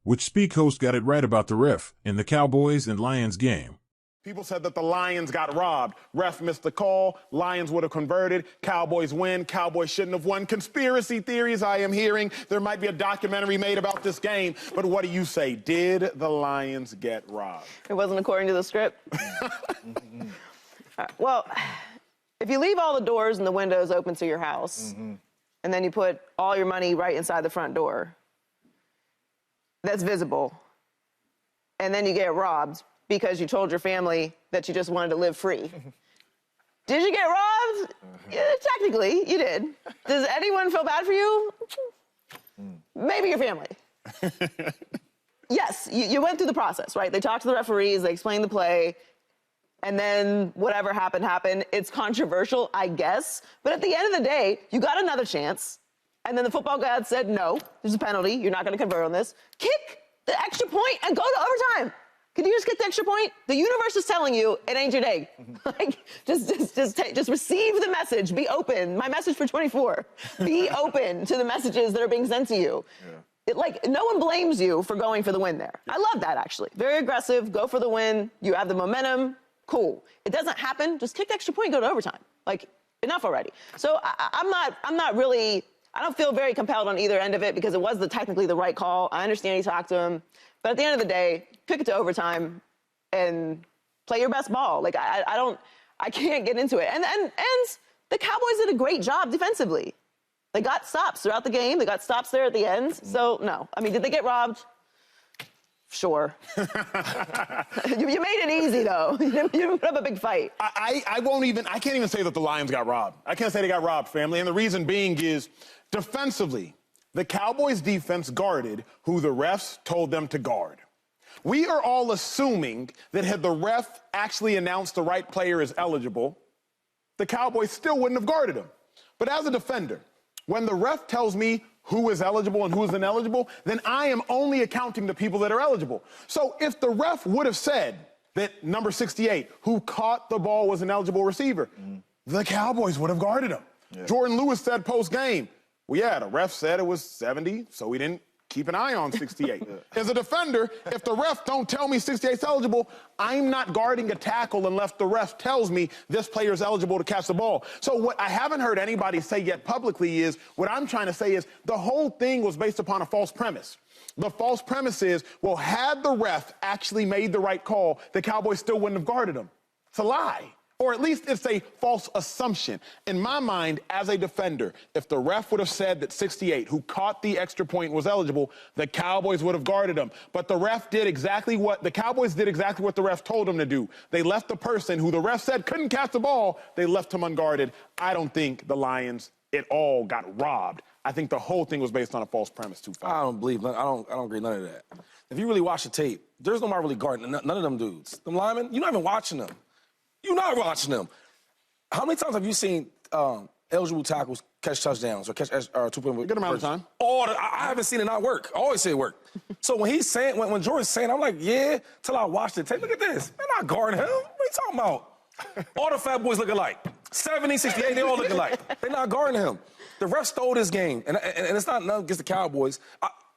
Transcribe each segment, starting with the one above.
Which Speak host got it right about the ref in the Cowboys and Lions game? People said that the Lions got robbed. Ref missed the call. Lions would have converted. Cowboys win. Cowboys shouldn't have won. Conspiracy theories I am hearing. There might be a documentary made about this game. But what do you say? Did the Lions get robbed? It wasn't according to the script. Well, if you leave all the doors and the windows open to your house, and then you put all your money right inside the front door, that's visible, and then you get robbed because you told your family that you just wanted to live free. Did you get robbed? Yeah, technically, you did. Does anyone feel bad for you? Maybe your family. Yes, you went through the process, right? They talked to the referees, they explained the play, and then whatever happened, happened. It's controversial, I guess, but at the end of the day, you got another chance, and then the football god said, no, there's a penalty, you're not gonna convert on this. Kick the extra point and go to overtime. Can you just get the extra point? The universe is telling you it ain't your day. Like, just receive the message. Be open. My message for 24. Be open to the messages that are being sent to you. Yeah. No one blames you for going for the win there. I love that, actually. Very aggressive. Go for the win. You have the momentum. Cool. It doesn't happen. Just kick the extra point and go to overtime. Like, enough already. So I'm not really. I don't feel very compelled on either end of it because it was technically the right call. I understand he talked to him. But at the end of the day, kick it to overtime and play your best ball. Like, I can't get into it. And the Cowboys did a great job defensively. They got stops throughout the game. They got stops there at the end. So, no. I mean, did they get robbed? Sure. You made it easy, though. You didn't put up a big fight. I can't even say that the Lions got robbed. I can't say they got robbed, family. And the reason being is, defensively, the Cowboys' defense guarded who the refs told them to guard. We are all assuming that had the ref actually announced the right player is eligible, the Cowboys still wouldn't have guarded him. But as a defender, when the ref tells me who is eligible and who is ineligible, then I am only accounting the people that are eligible. So if the ref would have said that number 68, who caught the ball, was an eligible receiver, the Cowboys would have guarded him. Yeah. Jordan Lewis said post-game, well, yeah, the ref said it was 70, so we didn't keep an eye on 68. As a defender, if the ref don't tell me 68's eligible, I'm not guarding a tackle unless the ref tells me this player is eligible to catch the ball. So what I haven't heard anybody say yet publicly is, what I'm trying to say is, the whole thing was based upon a false premise. The false premise is, well, had the ref actually made the right call, the Cowboys still wouldn't have guarded him. It's a lie. Or at least it's a false assumption. In my mind, as a defender, if the ref would have said that 68, who caught the extra point, was eligible, the Cowboys would have guarded him. But the Cowboys did exactly what the ref told them to do. They left the person who the ref said couldn't catch the ball, they left him unguarded. I don't think the Lions at all got robbed. I think the whole thing was based on a false premise too far. I don't agree none of that. If you really watch the tape, there's nobody really guarding none of them dudes. Them linemen, you're not even watching them. You're not watching them. How many times have you seen eligible tackles catch touchdowns or catch two-point? Good amount of time. I haven't seen it not work. I always say it worked. So when he's saying, when Jordan's saying, I'm like, yeah, till I watched it. Look at this. They're not guarding him. What are you talking about? All the fat boys look alike. 70, 68, they all look alike. They're not guarding him. The refs stole this game, and it's not nothing against the Cowboys.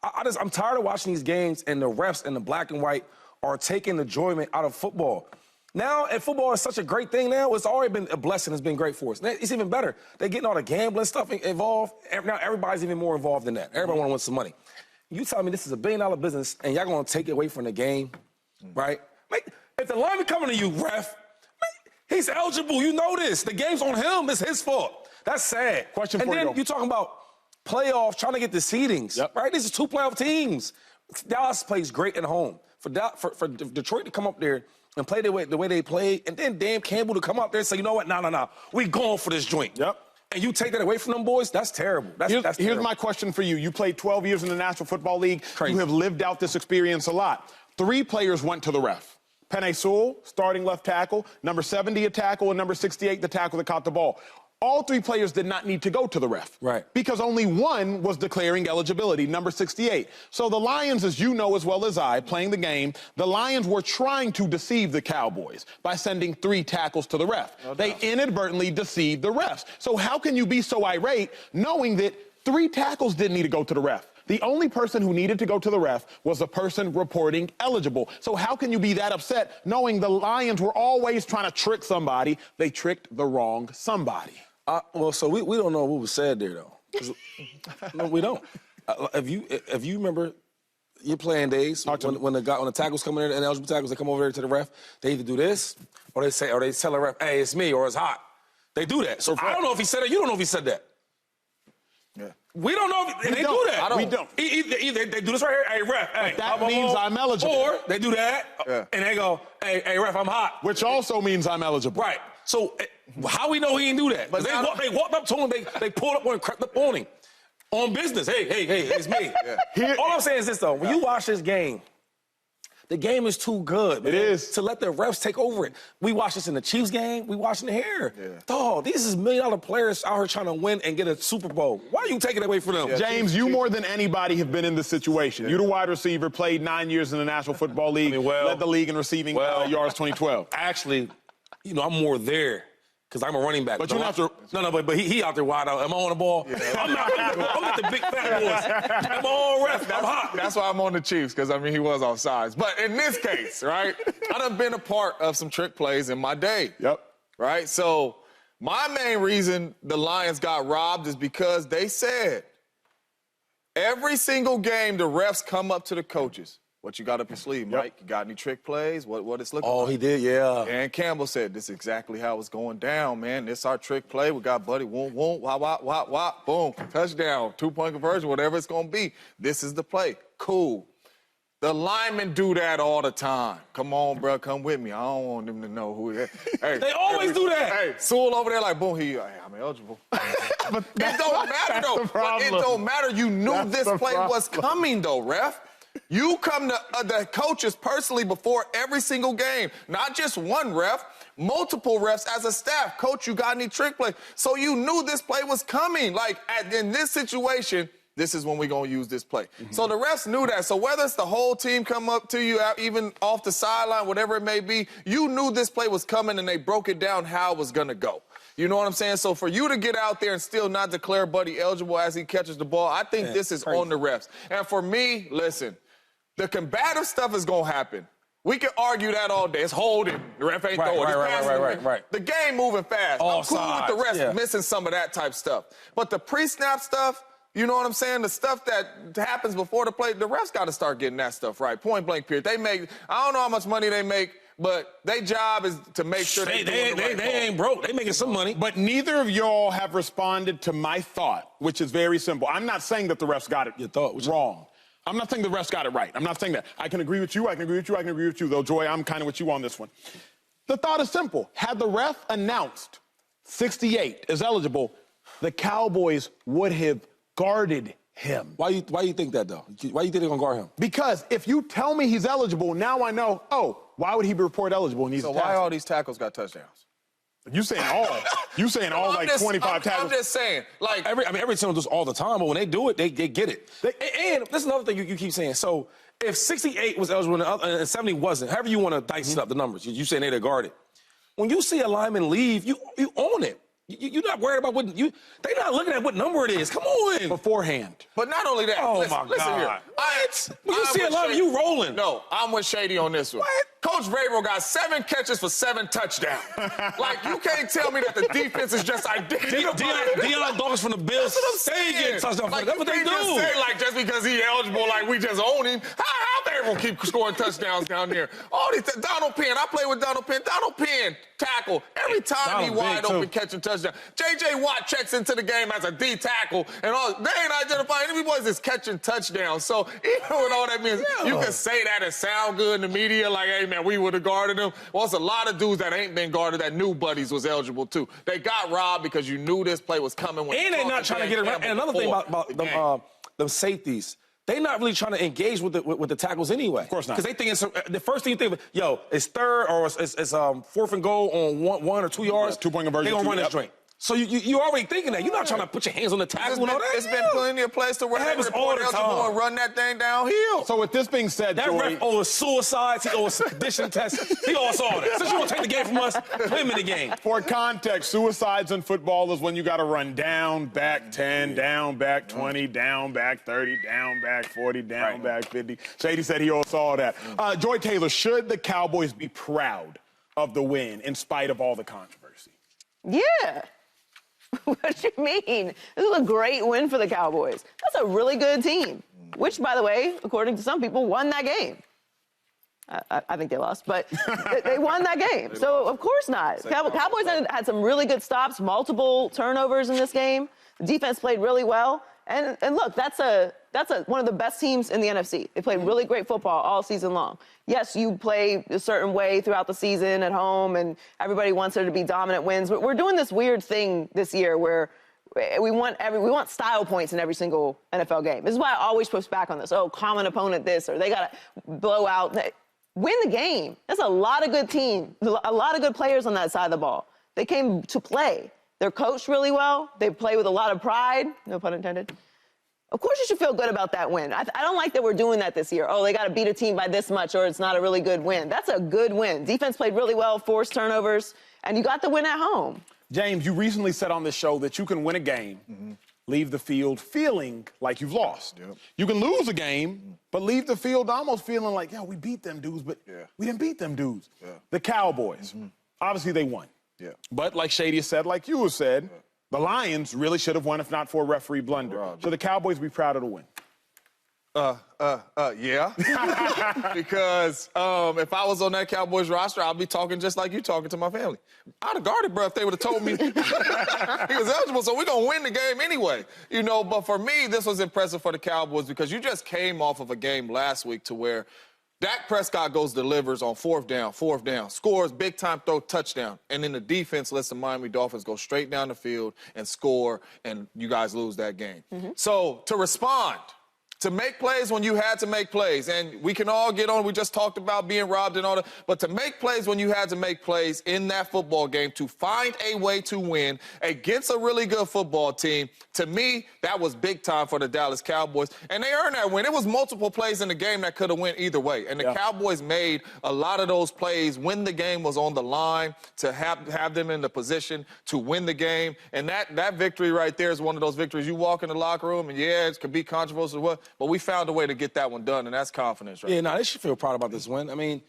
I'm tired of watching these games, and the refs in the black and white are taking the enjoyment out of football. Now, and football is such a great thing now. It's already been a blessing. It's been great for us. It's even better. They're getting all the gambling stuff involved. Now everybody's even more involved in that. Everybody want to win some money. You tell me this is a billion-dollar business, and y'all going to take it away from the game, right? If the lineman coming to you, ref, he's eligible. You know this. The game's on him. It's his fault. That's sad. Question for you. And then you're talking about playoffs, trying to get the seedings, right? These are two playoff teams. Dallas plays great at home. For Detroit to come up there and play the way they played, and then Dan Campbell to come up there and say, you know what, no, we going for this joint. Yep. And you take that away from them boys, that's terrible. Here's my question for you. You played 12 years in the National Football League. Crazy. You have lived out this experience a lot. 3 players went to the ref. Penei Sewell, starting left tackle, number 70 a tackle, and number 68 the tackle that caught the ball. All 3 players did not need to go to the ref. Right. Because only one was declaring eligibility, number 68. So the Lions, as you know as well as I, playing the game, the Lions were trying to deceive the Cowboys by sending 3 tackles to the ref. They inadvertently deceived the refs. So how can you be so irate knowing that 3 tackles didn't need to go to the ref? The only person who needed to go to the ref was the person reporting eligible. So how can you be that upset knowing the Lions were always trying to trick somebody? They tricked the wrong somebody. Well, so we don't know what was said there, though. No, we don't. If you remember your playing days, when the tackles come in there, and eligible tackles, they come over there to the ref, they either do this, or they tell the ref, hey, it's me, or it's hot. They do that. So I don't know if he said it. You don't know if he said that. Yeah. We don't know if they do that. We don't. Either they do this right here, hey, ref, hey. That means I'm eligible. Or they do that, and they go, hey, ref, I'm hot. Which also means I'm eligible. Right. So how we know he didn't do that? But they walked up to him, they pulled up on and crept up on him. On business. Hey, it's me. All I'm saying is this, though. When you watch this game, the game is too good, man. It is. To let the refs take over it. We watched this in the Chiefs game. We watching it here. Yeah. Dog, these is $1 million players out here trying to win and get a Super Bowl. Why are you taking it away from them? Yeah. James, you more than anybody have been in this situation. You're the wide receiver, played 9 years in the National Football League, led the league in receiving yards 2012. Actually, I'm more there. Because I'm a running back. But you don't have to... No, but he out there wide out. Am I on the ball? Yeah. I'm not the big fat boys. I'm on ref. I'm hot. That's why I'm on the Chiefs, because, he was offsides. But in this case, right, I done been a part of some trick plays in my day. Yep. Right? So my main reason the Lions got robbed is because they said every single game the refs come up to the coaches. What you got up your sleeve, Mike? You got any trick plays? What it's looking like? Oh, he did, yeah. And Campbell said, this is exactly how it's going down, man. This our trick play. We got Buddy, whoom, wop, boom, touchdown, 2-point conversion, whatever it's going to be. This is the play. Cool. The linemen do that all the time. Come on, bro, come with me. I don't want them to know who he is. Hey, they always do that. Hey, Sewell over there like, boom, I'm eligible. But it don't matter, though. But it don't matter. You knew this play was coming, though, ref. You come to the coaches personally before every single game, not just one ref, multiple refs as a staff. Coach, you got any trick play? So you knew this play was coming. Like, in this situation, this is when we're going to use this play. So the refs knew that. So whether it's the whole team come up to you, even off the sideline, whatever it may be, you knew this play was coming and they broke it down how it was going to go. You know what I'm saying? So for you to get out there and still not declare Buddy eligible as he catches the ball, I think this is on the refs. And for me, listen, the combative stuff is going to happen. We can argue that all day. It's holding. The ref ain't throwing. Right. The game moving fast. I'm cool with the refs missing some of that type stuff. But the pre-snap stuff, you know what I'm saying? The stuff that happens before the play, the refs got to start getting that stuff right. Point blank period. They make, I don't know how much money they make, but their job is to make sure they ain't broke. They making some money. But neither of y'all have responded to my thought, which is very simple. I'm not saying that the refs got it wrong. I'm not saying the refs got it right. I'm not saying that. I can agree with you. I can agree with you. I can agree with you. Though, Joy, I'm kind of with you on this one. The thought is simple. Had the ref announced 68 is eligible, the Cowboys would have guarded him. Why you think that, though? Why you think they're going to guard him? Because if you tell me he's eligible, now I know, why would he be reported eligible? So why all these tackles got touchdowns? You saying all? You saying all like 25 tackles? I'm just saying, like every team does all the time, but when they do it, they get it. And this is another thing you keep saying. So if 68 was eligible and 70 wasn't, however you want to dice up the numbers, you saying they'd guard it. When you see a lineman leave, you own it. You're not worried about what they're not looking at what number it is. Come on. Beforehand. But not only that. Oh, listen, my God. Listen here. When you see a lineman, you rolling. No, I'm with Shady on this one. What? Coach Vrabel got 7 catches for 7 touchdowns. Like, you can't tell me that the defense is just identical. Deion Dawkins from the Bills, they get touchdowns. Like, that's what they do. Just say, like, just because he's eligible, like, we just own him. How Vrabel keep scoring touchdowns down there? All these, Donald Penn, I play with Donald Penn. Donald Penn tackle every time he wide open catching touchdown. J.J. Watt checks into the game as a D tackle, and all they ain't identifying any boys is catching touchdowns. So even with all that means, you can say that and sound good in the media, like, hey man, we would have guarded them. Well, it's a lot of dudes that ain't been guarded that knew Buddies was eligible too. They got robbed because you knew this play was coming. And they're not trying to get it right. And another thing about them safeties. They're not really trying to engage with the tackles anyway. Of course not. Because they think it's the first thing you think of, it's third or it's 4th and goal on 1 or 2 yards. 2-point conversion. They're going to run this joint. So you already thinking that. You're not trying to put your hands on the tackle and all that. It's been plenty of places to where It they happens all report the eligible time. and run that thing downhill. So with this being said, That Joy, ref owes suicides. He owes condition tests. He owes all that. Since you want to take the game from us, play him in the game. for context, suicides in football is when you got to run down, back 10, down, back 20, down, back 30, down, back 40, down, back 50. Shady said he owes all that. Joy Taylor, should the Cowboys be proud of the win in spite of all the controversy? Yeah. What you mean? This is a great win for the Cowboys. That's a really good team, which, by the way, according to some people, won that game. I think they lost, but they won that game. So, of course not. Cowboys had some really good stops, multiple turnovers in this game. The defense played really well. And look, that's one of the best teams in the NFC. They played really great football all season long. Yes, you play a certain way throughout the season at home, and everybody wants there to be dominant wins. But we're doing this weird thing this year where we want style points in every single NFL game. This is why I always push back on this. Oh, common opponent this, or they got to blow out. Win the game. That's a lot of good team, a lot of good players on that side of the ball. They came to play. They're coached really well. They play with a lot of pride, no pun intended. Of course you should feel good about that win. I don't like that we're doing that this year. Oh, they got to beat a team by this much or it's not a really good win. That's a good win. Defense played really well, forced turnovers, and you got the win at home. James, you recently said on this show that you can win a game, leave the field feeling like you've lost. Yep. You can lose a game, but leave the field almost feeling like, we beat them dudes, but we didn't beat them dudes. Yeah. The Cowboys, obviously they won. Yeah. But like Shady said, like you have said, the Lions really should have won if not for a referee blunder. Should the Cowboys be proud of the win? Yeah. Because if I was on that Cowboys roster, I'd be talking just like you talking to my family. I'd have guarded, bro, if they would have told me he was eligible, so we're going to win the game anyway. But for me, this was impressive for the Cowboys because you just came off of a game last week to where Dak Prescott delivers on fourth down, scores, big-time throw, touchdown. And then the defense lets the Miami Dolphins go straight down the field and score, and you guys lose that game. So to respond, to make plays when you had to make plays, and we can all get on, we just talked about being robbed and all that, but to make plays when you had to make plays in that football game, to find a way to win against a really good football team, to me, that was big time for the Dallas Cowboys, and they earned that win. It was multiple plays in the game that could have went either way, and the Cowboys made a lot of those plays when the game was on the line to have them in the position to win the game, and that victory right there is one of those victories. You walk in the locker room, and it could be controversial, but we found a way to get that one done, and that's confidence, right? Yeah, they should feel proud about this win. I mean,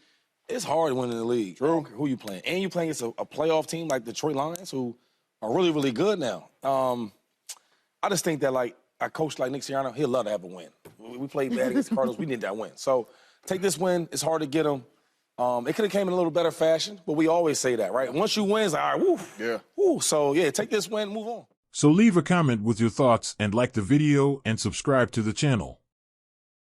it's hard winning the league. True. Who you playing? And you playing against a playoff team like Detroit Lions, who are really, really good now. I just think that, a coach like Nick Sirianni, he'll love to have a win. We played bad against the Cardinals. We need that win. So take this win. It's hard to get them. It could have came in a little better fashion, but we always say that, right? Once you win, it's like, all right, woo. Yeah. Woo. So, take this win, move on. So leave a comment with your thoughts and like the video and subscribe to the channel.